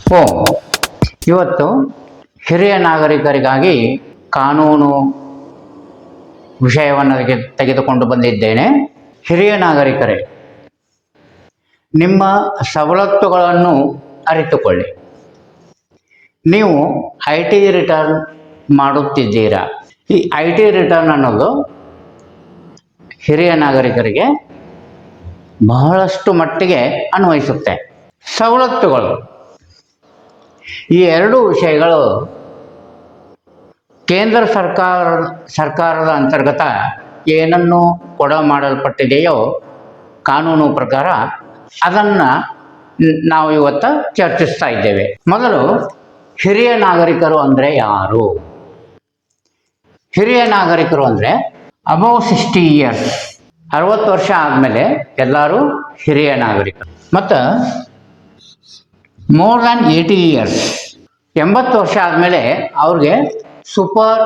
ಓ ಇವತ್ತು ಹಿರಿಯ ನಾಗರಿಕರಿಗಾಗಿ ಕಾನೂನು ವಿಷಯವನ್ನು ತೆಗೆದುಕೊಂಡು ಬಂದಿದ್ದೇನೆ. ಹಿರಿಯ ನಾಗರಿಕರೇ, ನಿಮ್ಮ ಸವಲತ್ತುಗಳನ್ನು ಅರಿತುಕೊಳ್ಳಿ. ನೀವು IT ರಿಟರ್ನ್ ಮಾಡುತ್ತಿದ್ದೀರಾ. ಈ IT ರಿಟರ್ನ್ ಅನ್ನೋದು ಹಿರಿಯ ನಾಗರಿಕರಿಗೆ ಬಹಳಷ್ಟು ಮಟ್ಟಿಗೆ ಅನ್ವಯಿಸುತ್ತೆ. ಸವಲತ್ತುಗಳು, ಈ ಎರಡು ವಿಷಯಗಳು ಕೇಂದ್ರ ಸರ್ಕಾರದ ಅಂತರ್ಗತ ಏನನ್ನು ಮಾಡಲ್ಪಟ್ಟಿದೆಯೋ ಕಾನೂನು ಪ್ರಕಾರ ಅದನ್ನು ನಾವು ಇವತ್ತು ಚರ್ಚಿಸ್ತಾ ಇದ್ದೇವೆ. ಮೊದಲು ಹಿರಿಯ ನಾಗರಿಕರು ಅಂದರೆ ಯಾರು? ಹಿರಿಯ ನಾಗರಿಕರು ಅಂದರೆ ಅಬೌವ್ 60 ಇಯರ್ಸ್, 60 ವರ್ಷ ಆದಮೇಲೆ ಎಲ್ಲರೂ ಹಿರಿಯ ನಾಗರಿಕರು. ಮತ್ತು ಮೋರ್ ದ್ಯಾನ್ 80 ಇಯರ್ಸ್, 80 ವರ್ಷ ಆದಮೇಲೆ ಅವ್ರಿಗೆ ಸೂಪರ್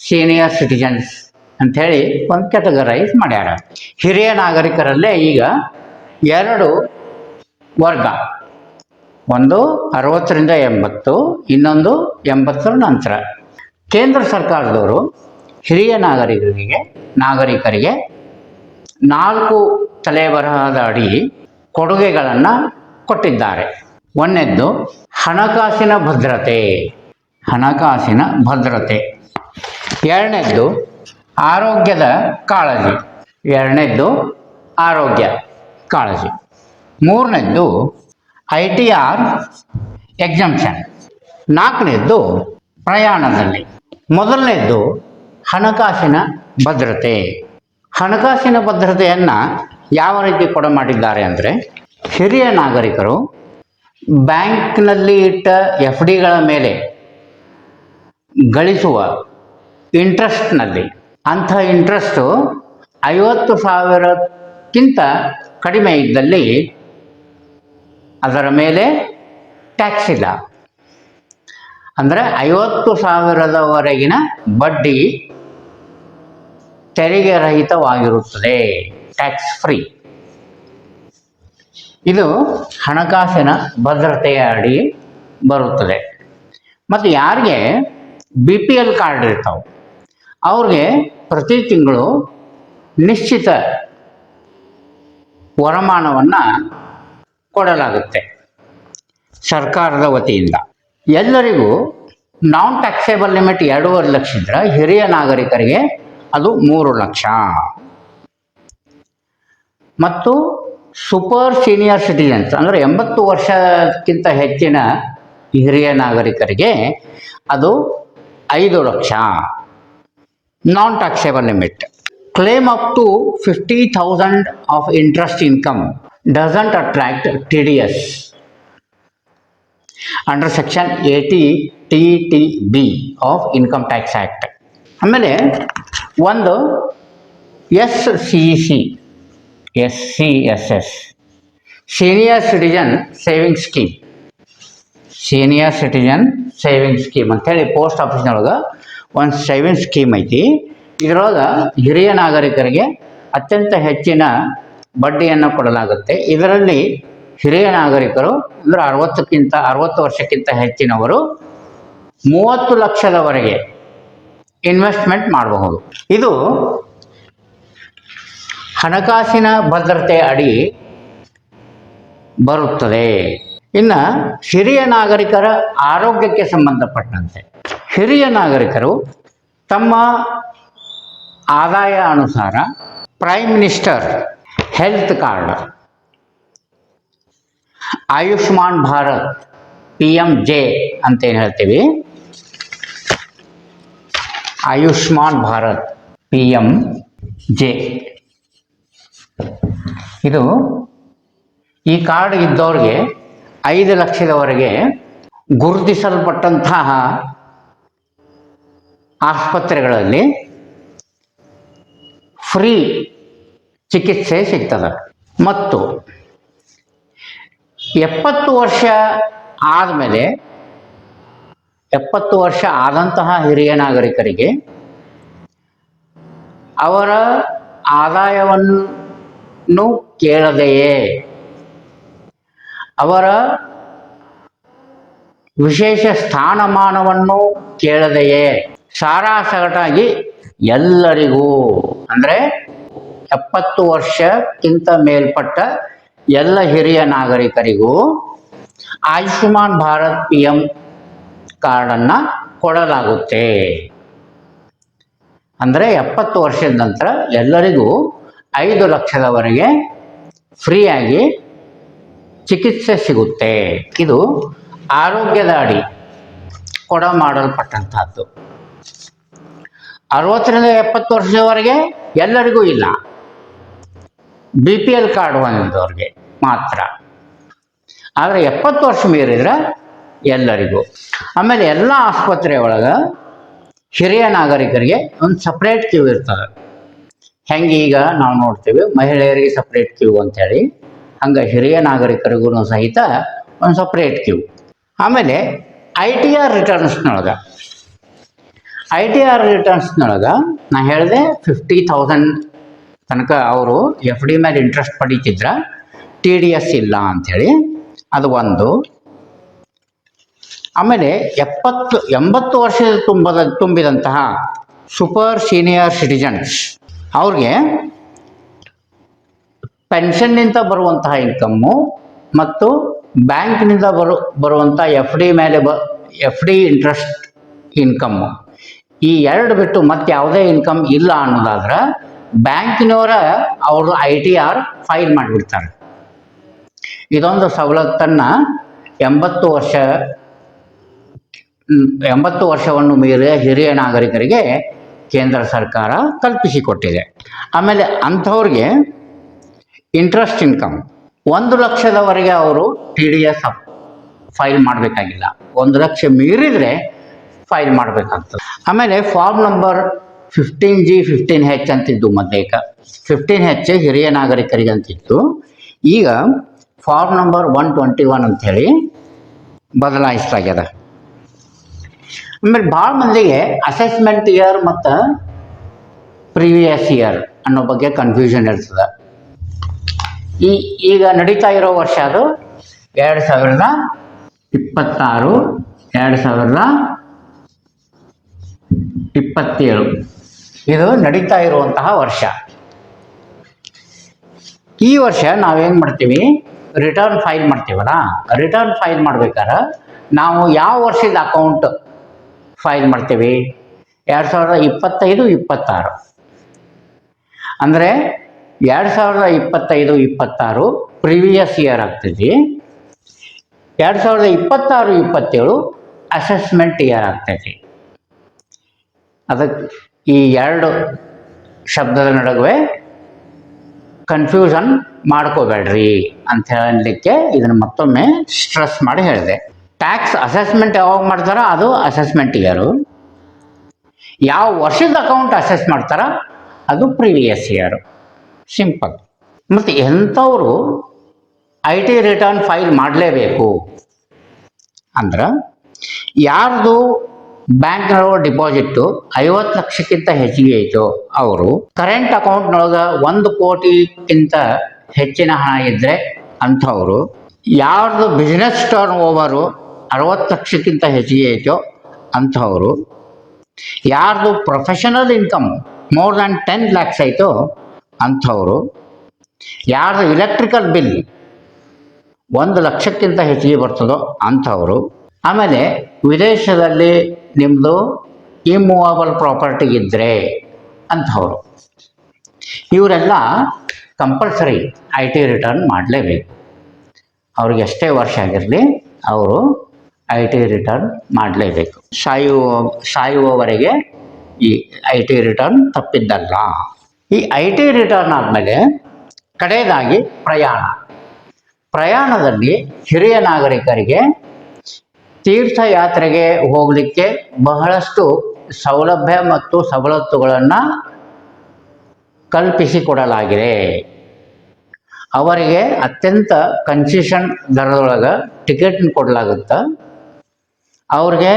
ಸೀನಿಯರ್ ಸಿಟಿಜನ್ಸ್ ಅಂಥೇಳಿ ಒಂದು ಕ್ಯಾಟಗರೈಸ್ ಮಾಡ್ಯಾರ. ಹಿರಿಯ ನಾಗರಿಕರಲ್ಲೇ ಈಗ 2 ವರ್ಗ, ಒಂದು 60ರಿಂದ 80, ಇನ್ನೊಂದು 80ರ ನಂತರ. ಕೇಂದ್ರ ಸರ್ಕಾರದವರು ಹಿರಿಯ ನಾಗರಿಕರಿಗೆ 4 ತಲೆಬರಹದ ಅಡಿ ಕೊಡುಗೆಗಳನ್ನು ಕೊಟ್ಟಿದ್ದಾರೆ. ಒಂದನೇದ್ದು ಹಣಕಾಸಿನ ಭದ್ರತೆ, ಎರಡನೇದ್ದು ಆರೋಗ್ಯ ಕಾಳಜಿ, ಮೂರನೇದ್ದು ITR ಎಕ್ಸಂಪ್ಷನ್, ನಾಲ್ಕನೇದ್ದು ಪ್ರಯಾಣದಲ್ಲಿ. ಮೊದಲನೇದ್ದು ಹಣಕಾಸಿನ ಭದ್ರತೆಯನ್ನು ಯಾವ ರೀತಿ ಕೊಡಮಾಡಿದ್ದಾರೆ ಅಂದರೆ, ಹಿರಿಯ ನಾಗರಿಕರು ಬ್ಯಾಂಕ್ನಲ್ಲಿ ಇಟ್ಟ FDಗಳ ಮೇಲೆ ಗಳಿಸುವ ಇಂಟ್ರೆಸ್ಟ್ನಲ್ಲಿ, ಅಂಥ ಇಂಟ್ರೆಸ್ಟು 50,000ಕ್ಕಿಂತ ಕಡಿಮೆ ಇದ್ದಲ್ಲಿ ಅದರ ಮೇಲೆ ಟ್ಯಾಕ್ಸ್ ಇಲ್ಲ. ಅಂದರೆ 50,000ದವರೆಗಿನ ಬಡ್ಡಿ ತೆರಿಗೆ ರಹಿತವಾಗಿರುತ್ತದೆ, ಟ್ಯಾಕ್ಸ್ ಫ್ರೀ. ಇದು ಹಣಕಾಸಿನ ಭದ್ರತೆಯ ಅಡಿ ಬರುತ್ತದೆ. ಮತ್ತು ಯಾರಿಗೆ BPL ಕಾರ್ಡ್ ಇರ್ತಾವೆ ಅವ್ರಿಗೆ ಪ್ರತಿ ತಿಂಗಳು ನಿಶ್ಚಿತ ವರಮಾನವನ್ನು ಕೊಡಲಾಗುತ್ತೆ ಸರ್ಕಾರದ ವತಿಯಿಂದ. ಎಲ್ಲರಿಗೂ ನಾನ್ ಟ್ಯಾಕ್ಸೇಬಲ್ ಲಿಮಿಟ್ 2.5 ಲಕ್ಷ ಇದ್ದರೆ ಹಿರಿಯ ನಾಗರಿಕರಿಗೆ ಅದು 3 ಲಕ್ಷ. ಮತ್ತು ಸೂಪರ್ ಸೀನಿಯರ್ ಸಿಟಿಜನ್ಸ್ ಅಂದರೆ 80 ವರ್ಷಕ್ಕಿಂತ ಹೆಚ್ಚಿನ ಹಿರಿಯ ನಾಗರಿಕರಿಗೆ ಅದು 5 lakh. Non taxable limit. Claim up to 50,000 of interest income doesn't attract TDS under section 80 TTB of income tax act. ಆಮೇಲೆ ಒಂದು SCSS senior citizen saving scheme ಅಂಥೇಳಿ ಪೋಸ್ಟ್ ಆಫೀಸ್ನೊಳಗೆ ಒಂದು ಸೇವಿಂಗ್ ಸ್ಕೀಮ್ ಐತಿ. ಇದರೊಳಗೆ ಹಿರಿಯ ನಾಗರಿಕರಿಗೆ ಅತ್ಯಂತ ಹೆಚ್ಚಿನ ಬಡ್ಡಿಯನ್ನು ಕೊಡಲಾಗುತ್ತೆ. ಇದರಲ್ಲಿ ಹಿರಿಯ ನಾಗರಿಕರು ಅಂದರೆ 60 ವರ್ಷಕ್ಕಿಂತ ಹೆಚ್ಚಿನವರು 30 ಲಕ್ಷದವರೆಗೆ ಇನ್ವೆಸ್ಟ್ಮೆಂಟ್ ಮಾಡಬಹುದು. ಇದು ಹಣಕಾಸಿನ ಭದ್ರತೆ ಅಡಿ ಬರುತ್ತದೆ. ಇನ್ನು ಹಿರಿಯ ನಾಗರಿಕರ ಆರೋಗ್ಯಕ್ಕೆ ಸಂಬಂಧಪಟ್ಟಂತೆ ಹಿರಿಯ ನಾಗರಿಕರು ತಮ್ಮ ಆದಾಯ ಅನುಸಾರ prime minister health card, Ayushman Bharat PMJ ಅಂತೇನು ಹೇಳ್ತೀವಿ, ಆಯುಷ್ಮಾನ್ ಭಾರತ್ PMJ, ಇದು ಈ ಕಾರ್ಡ್ ಇದ್ದವ್ರಿಗೆ 5 ಲಕ್ಷದವರೆಗೆ ಗುರುತಿಸಲ್ಪಟ್ಟಂತಹ ಆಸ್ಪತ್ರೆಗಳಲ್ಲಿ ಫ್ರೀ ಚಿಕಿತ್ಸೆ ಸಿಗ್ತದೆ. ಮತ್ತು 70 ವರ್ಷ ಆದಮೇಲೆ 70 ವರ್ಷ ಆದಂತಹ ಹಿರಿಯ ನಾಗರಿಕರಿಗೆ ಅವರ ಆದಾಯವನ್ನು ಕೇಳದೆಯೇ ಅವರ ವಿಶೇಷ ಸ್ಥಾನಮಾನವನ್ನು ಕೇಳದೆಯೇ ಸಾರಾಸಗಟಾಗಿ ಎಲ್ಲರಿಗೂ ಅಂದರೆ 70 ವರ್ಷಕ್ಕಿಂತ ಮೇಲ್ಪಟ್ಟ ಎಲ್ಲ ಹಿರಿಯ ನಾಗರಿಕರಿಗೂ ಆಯುಷ್ಮಾನ್ ಭಾರತ್ PM ಕಾರ್ಡನ್ನು ಕೊಡಲಾಗುತ್ತೆ. ಅಂದರೆ 70 ವರ್ಷದ ನಂತರ ಎಲ್ಲರಿಗೂ 5 ಲಕ್ಷದವರೆಗೆ ಫ್ರೀಯಾಗಿ ಚಿಕಿತ್ಸೆ ಸಿಗುತ್ತೆ. ಇದು ಆರೋಗ್ಯದ ಅಡಿ ಮಾಡಲ್ಪಟ್ಟಂತಹದ್ದು. 60ರಿಂದ 70 ವರ್ಷದವರೆಗೆ ಎಲ್ಲರಿಗೂ ಇಲ್ಲ, BPL ಕಾರ್ಡ್ ಹೊಂದಿದವ್ರಿಗೆ ಮಾತ್ರ. ಆದರೆ 70 ವರ್ಷ ಮೀರಿದ್ರೆ ಎಲ್ಲರಿಗೂ. ಆಮೇಲೆ ಎಲ್ಲ ಆಸ್ಪತ್ರೆ ಒಳಗೆ ಹಿರಿಯ ನಾಗರಿಕರಿಗೆ ಒಂದು ಸಪ್ರೇಟ್ ಕ್ಯೂ ಇರ್ತದೆ. ಹೆಂಗೆ ಈಗ ನಾವು ನೋಡ್ತೀವಿ ಮಹಿಳೆಯರಿಗೆ ಸಪ್ರೇಟ್ ಕ್ಯೂ ಅಂತೇಳಿ, ಹಂಗೆ ಹಿರಿಯ ನಾಗರಿಕರಿಗೂ ಸಹಿತ ಒಂದು ಸಪ್ರೇಟ್ ಕ್ಯೂ. ಆಮೇಲೆ ITR ರಿಟರ್ನ್ಸ್ನೊಳಗೆ ನಾ ಹೇಳಿದೆ 50,000 ತನಕ ಅವರು FD ಮೇಲೆ ಇಂಟ್ರೆಸ್ಟ್ ಪಡೀತಿದ್ರ, TDS ಇಲ್ಲ ಅಂಥೇಳಿ, ಅದು ಒಂದು. ಆಮೇಲೆ 80 ವರ್ಷದ ತುಂಬಿದಂತಹ ಸೂಪರ್ ಸೀನಿಯರ್ ಸಿಟಿಜನ್ಸ್ ಅವ್ರಿಗೆ ಪೆನ್ಷನ್ನಿಂದ ಬರುವಂತಹ ಇನ್ಕಮ್ಮು ಮತ್ತು ಬ್ಯಾಂಕ್ನಿಂದ ಬರುವಂಥ FD ಇಂಟ್ರೆಸ್ಟ್ ಇನ್ಕಮ್ಮು, ಈ ಎರಡು ಬಿಟ್ಟು ಮತ್ತೆ ಯಾವುದೇ ಇನ್ಕಮ್ ಇಲ್ಲ ಅನ್ನೋದಾದ್ರೆ ಬ್ಯಾಂಕಿನವರ ಅವರು ITR ಫೈಲ್ ಮಾಡಿಬಿಡ್ತಾರೆ. ಇದೊಂದು ಸವಲತ್ತನ್ನು 80 ವರ್ಷವನ್ನು ಮೀರಿದ ಹಿರಿಯ ನಾಗರಿಕರಿಗೆ ಕೇಂದ್ರ ಸರ್ಕಾರ ಕಲ್ಪಿಸಿಕೊಟ್ಟಿದೆ. ಆಮೇಲೆ ಅಂಥವ್ರಿಗೆ ಇಂಟ್ರೆಸ್ಟ್ ಇನ್ಕಮ್ 1 ಲಕ್ಷದವರೆಗೆ ಅವರು TDS ಫೈಲ್ ಮಾಡಬೇಕಾಗಿಲ್ಲ, 1 ಲಕ್ಷ ಮೀರಿದರೆ ಫೈಲ್ ಮಾಡಬೇಕಾಗ್ತದೆ. ಆಮೇಲೆ form number 15G 15H ಅಂತಿದ್ದು, ಮೊದಲೇಕ 15H ಹಿರಿಯ ನಾಗರಿಕರಿಗೆ ಅಂತಿತ್ತು, ಈಗ ಫಾರ್ಮ್ ನಂಬರ್ 121 ಅಂಥೇಳಿ ಬದಲಾಯಿಸಲಾಗ್ಯದ. ಆಮೇಲೆ ಭಾಳ ಮಂದಿಗೆ ಅಸೆಸ್ಮೆಂಟ್ ಇಯರ್ ಮತ್ತು ಪ್ರೀವಿಯಸ್ ಇಯರ್ ಅನ್ನೋ ಬಗ್ಗೆ ಕನ್ಫ್ಯೂಷನ್ ಇರ್ತದೆ. ಈಗ ನಡೀತಾ ಇರೋ ವರ್ಷ ಅದು 2026, 2027 ಇದು ನಡೀತಾ ಇರುವಂತಹ ವರ್ಷ. ಈ ವರ್ಷ ನಾವೇನು ಮಾಡ್ತೀವಿ, ರಿಟರ್ನ್ ಫೈಲ್ ಮಾಡ್ತೀವಲ್ಲ, ರಿಟರ್ನ್ ಫೈಲ್ ಮಾಡ್ಬೇಕಾದ್ರೆ ನಾವು ಯಾವ ವರ್ಷದ ಅಕೌಂಟ್ ಫೈಲ್ ಮಾಡ್ತೀವಿ, 2025-26 ಅಂದರೆ 2025-26 ಪ್ರೀವಿಯಸ್ ಇಯರ್ ಆಗ್ತೈತಿ, 2026-27 ಅಸೆಸ್ಮೆಂಟ್ ಇಯರ್ ಆಗ್ತೈತಿ. ಅದಕ್ಕೆ ಈ ಎರಡು ಶಬ್ದದ ನಡುವೆ ಕನ್ಫ್ಯೂಷನ್ ಮಾಡ್ಕೋಬೇಡ್ರಿ ಅಂತ ಹೇಳಲಿಕ್ಕೆ ಇದನ್ನು ಮತ್ತೊಮ್ಮೆ ಸ್ಟ್ರೆಸ್ ಮಾಡಿ ಹೇಳಿದೆ. ಟ್ಯಾಕ್ಸ್ ಅಸೆಸ್ಮೆಂಟ್ ಯಾವಾಗ ಮಾಡ್ತಾರ ಅದು ಅಸೆಸ್ಮೆಂಟ್ ಇಯರು, ಯಾವ ವರ್ಷದ ಅಕೌಂಟ್ ಅಸೆಸ್ ಮಾಡ್ತಾರ ಅದು ಪ್ರೀವಿಯಸ್ ಇಯರು. ಸಿಂಪಲ್. ಮತ್ತು ಎಂಥವರು IT ರಿಟರ್ನ್ ಫೈಲ್ ಮಾಡಲೇಬೇಕು ಅಂದ್ರೆ ಯಾರ್ದು ಬ್ಯಾಂಕ್ನೊಳಗೆ ಡಿಪಾಸಿಟ್ಟು 50 ಲಕ್ಷಕ್ಕಿಂತ ಹೆಚ್ಚಿಗೆ ಐತೋ ಅವರು, ಕರೆಂಟ್ ಅಕೌಂಟ್ನೊಳಗೆ 1 ಕೋಟಿಗಿಂತ ಹೆಚ್ಚಿನ ಹಣ ಇದ್ದರೆ ಅಂಥವರು, ಯಾರ್ದು ಬಿಸ್ನೆಸ್ ಟರ್ನ್ ಓವರು 60 ಲಕ್ಷಕ್ಕಿಂತ ಹೆಚ್ಚಿಗೆ ಐತೋ ಅಂಥವರು, ಯಾರ್ದು professional income more than 10 lakhs ಐತೋ ಅಂಥವರು, ಯಾರ್ದು ಎಲೆಕ್ಟ್ರಿಕಲ್ ಬಿಲ್ 1 ಲಕ್ಷಕ್ಕಿಂತ ಹೆಚ್ಚಿಗೆ ಬರ್ತದೋ ಅಂಥವರು, ಆಮೇಲೆ ವಿದೇಶದಲ್ಲಿ ನಿಮ್ಮದು ಇಮ್ಮೂವಬಲ್ ಪ್ರಾಪರ್ಟಿ ಇದ್ದರೆ ಅಂಥವರು, ಇವರೆಲ್ಲ ಕಂಪಲ್ಸರಿ IT ರಿಟರ್ನ್ ಮಾಡಲೇಬೇಕು. ಅವ್ರಿಗೆ ಎಷ್ಟೇ ವರ್ಷ ಆಗಿರಲಿ ಅವರು IT ರಿಟರ್ನ್ ಮಾಡಲೇಬೇಕು. ಸಾಯುವವರೆಗೆ ಈ IT ರಿಟರ್ನ್ ತಪ್ಪಿದ್ದಲ್ಲ. ಈ IT ರಿಟರ್ನ್ ಆದಮೇಲೆ ಕಡೆಯದಾಗಿ ಪ್ರಯಾಣದಲ್ಲಿ ಹಿರಿಯ ನಾಗರಿಕರಿಗೆ ತೀರ್ಥಯಾತ್ರೆಗೆ ಹೋಗಲಿಕ್ಕೆ ಬಹಳಷ್ಟು ಸೌಲಭ್ಯ ಮತ್ತು ಸವಲತ್ತುಗಳನ್ನು ಕಲ್ಪಿಸಿಕೊಡಲಾಗಿದೆ. ಅವರಿಗೆ ಅತ್ಯಂತ ಕನ್ಸೆಷನ್ ದರದೊಳಗೆ ಟಿಕೆಟ್ ಕೊಡಲಾಗುತ್ತೆ. ಅವ್ರಿಗೆ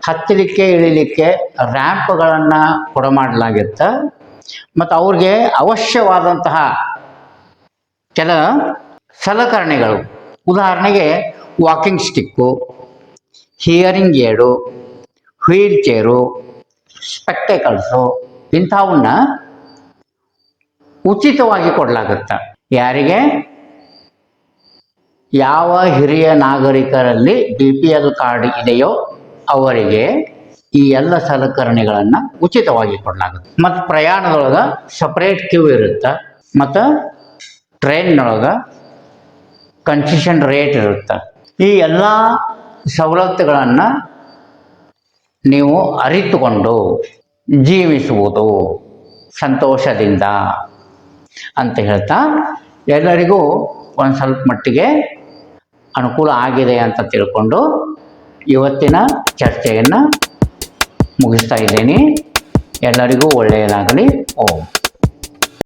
ಹತ್ತಲಿಕ್ಕೆ ಇಳಿಲಿಕ್ಕೆ ರ್ಯಾಂಪ್ಗಳನ್ನು ಕೊಡಮಾಡಲಾಗುತ್ತೆ. ಮತ್ತು ಅವ್ರಿಗೆ ಅವಶ್ಯವಾದಂತಹ ಕೆಲ ಸಲಕರಣೆಗಳು, ಉದಾಹರಣೆಗೆ walking stick, hearing aid, wheel chair, spectacles ಇಂಥವನ್ನ ಉಚಿತವಾಗಿ ಕೊಡಲಾಗುತ್ತೆ. ಯಾರಿಗೆ? ಯಾವ ಹಿರಿಯ ನಾಗರಿಕರಲ್ಲಿ BPL ಕಾರ್ಡ್ ಇದೆಯೋ ಅವರಿಗೆ ಈ ಎಲ್ಲ ಸಲಕರಣೆಗಳನ್ನು ಉಚಿತವಾಗಿ ಕೊಡಲಾಗುತ್ತೆ. ಮತ್ತು ಪ್ರಯಾಣದೊಳಗೆ ಸಪ್ರೇಟ್ ಕ್ಯೂ ಇರುತ್ತೆ. ಮತ್ತು ಟ್ರೈನ್ನೊಳಗೆ ಕನ್ಸೆಷನ್ ರೇಟ್ ಇರುತ್ತೆ. ಈ ಎಲ್ಲ ಸವಲತ್ತುಗಳನ್ನು ನೀವು ಅರಿತುಕೊಂಡು ಜೀವಿಸುವುದು ಸಂತೋಷದಿಂದ ಅಂತ ಹೇಳ್ತಾ ಎಲ್ಲರಿಗೂ ಒಂದು ಸ್ವಲ್ಪ ಮಟ್ಟಿಗೆ ಅನುಕೂಲ ಆಗಿದೆ ಅಂತ ತಿಳ್ಕೊಂಡು ಇವತ್ತಿನ ಚರ್ಚೆಯನ್ನು ಮುಗಿಸ್ತಾ ಇದ್ದೀನಿ. ಎಲ್ಲರಿಗೂ ಒಳ್ಳೆಯದಾಗಲಿ. ಓಂ.